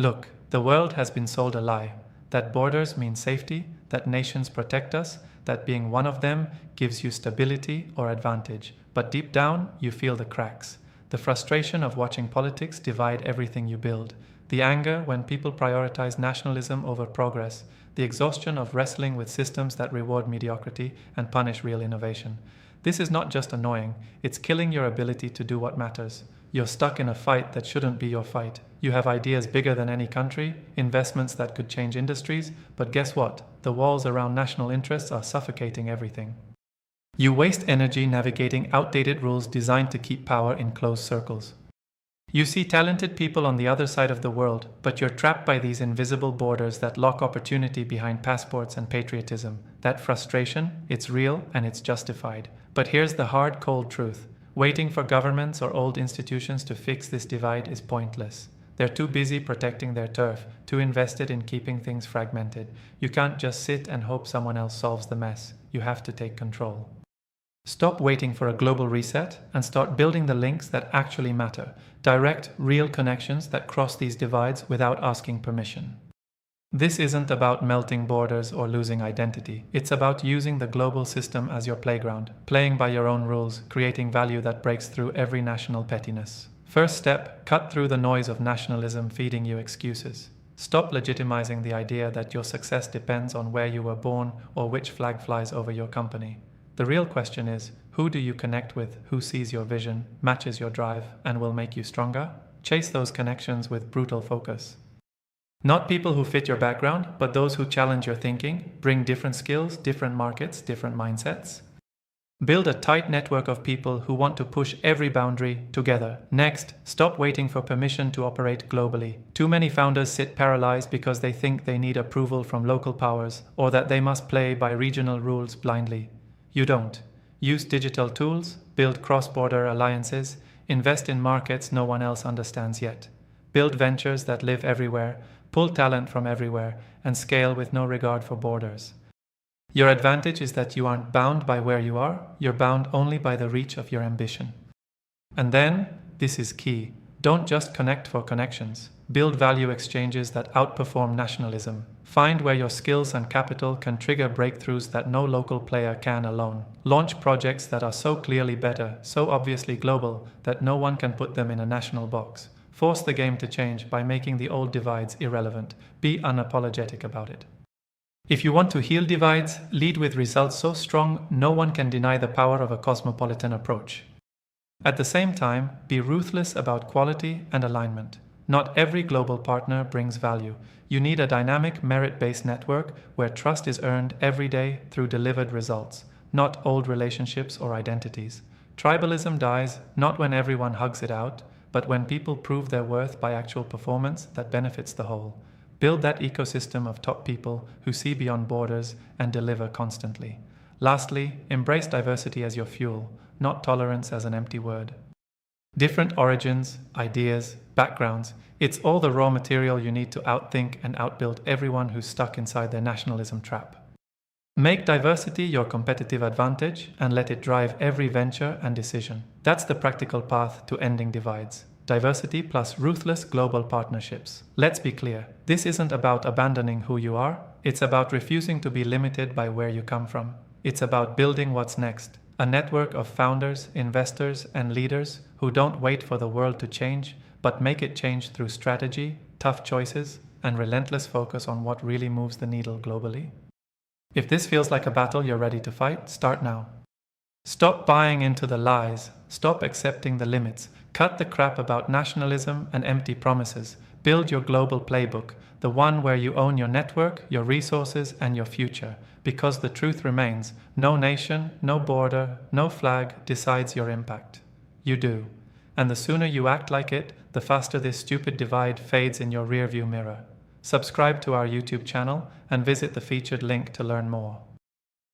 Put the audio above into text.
Look, the world has been sold a lie. That borders mean safety, that nations protect us, that being one of them gives you stability or advantage. But deep down, you feel the cracks. The frustration of watching politics divide everything you build. The anger when people prioritize nationalism over progress. The exhaustion of wrestling with systems that reward mediocrity and punish real innovation. This is not just annoying, it's killing your ability to do what matters. You're stuck in a fight that shouldn't be your fight. You have ideas bigger than any country, investments that could change industries, but guess what? The walls around national interests are suffocating everything. You waste energy navigating outdated rules designed to keep power in closed circles. You see talented people on the other side of the world, but you're trapped by these invisible borders that lock opportunity behind passports and patriotism. That frustration, it's real and it's justified. But here's the hard, cold truth. Waiting for governments or old institutions to fix this divide is pointless. They're too busy protecting their turf, too invested in keeping things fragmented. You can't just sit and hope someone else solves the mess. You have to take control. Stop waiting for a global reset and start building the links that actually matter. Direct, real connections that cross these divides without asking permission. This isn't about melting borders or losing identity. It's about using the global system as your playground, playing by your own rules, creating value that breaks through every national pettiness. First step, cut through the noise of nationalism feeding you excuses. Stop legitimizing the idea that your success depends on where you were born or which flag flies over your company. The real question is, who do you connect with, who sees your vision, matches your drive, and will make you stronger? Chase those connections with brutal focus. Not people who fit your background, but those who challenge your thinking, bring different skills, different markets, different mindsets. Build a tight network of people who want to push every boundary together. Next, stop waiting for permission to operate globally. Too many founders sit paralyzed because they think they need approval from local powers or that they must play by regional rules blindly. You don't. Use digital tools, build cross-border alliances, invest in markets no one else understands yet. Build ventures that live everywhere, pull talent from everywhere, and scale with no regard for borders. Your advantage is that you aren't bound by where you are, you're bound only by the reach of your ambition. And then, this is key, don't just connect for connections. Build value exchanges that outperform nationalism. Find where your skills and capital can trigger breakthroughs that no local player can alone. Launch projects that are so clearly better, so obviously global, that no one can put them in a national box. Force the game to change by making the old divides irrelevant. Be unapologetic about it. If you want to heal divides, lead with results so strong no one can deny the power of a cosmopolitan approach. At the same time, be ruthless about quality and alignment. Not every global partner brings value. You need a dynamic, merit-based network where trust is earned every day through delivered results, not old relationships or identities. Tribalism dies not when everyone hugs it out, but when people prove their worth by actual performance that benefits the whole. Build that ecosystem of top people who see beyond borders and deliver constantly. Lastly, embrace diversity as your fuel, not tolerance as an empty word. Different origins, ideas, backgrounds, it's all the raw material you need to outthink and outbuild everyone who's stuck inside their nationalism trap. Make diversity your competitive advantage and let it drive every venture and decision. That's the practical path to ending divides. Diversity plus ruthless global partnerships. Let's be clear, this isn't about abandoning who you are, it's about refusing to be limited by where you come from. It's about building what's next. A network of founders, investors, and leaders who don't wait for the world to change, but make it change through strategy, tough choices, and relentless focus on what really moves the needle globally. If this feels like a battle you're ready to fight, start now. Stop buying into the lies. Stop accepting the limits. Cut the crap about nationalism and empty promises. Build your global playbook, the one where you own your network, your resources, and your future. Because the truth remains, no nation, no border, no flag decides your impact. You do. And the sooner you act like it, the faster this stupid divide fades in your rearview mirror. Subscribe to our YouTube channel and visit the featured link to learn more.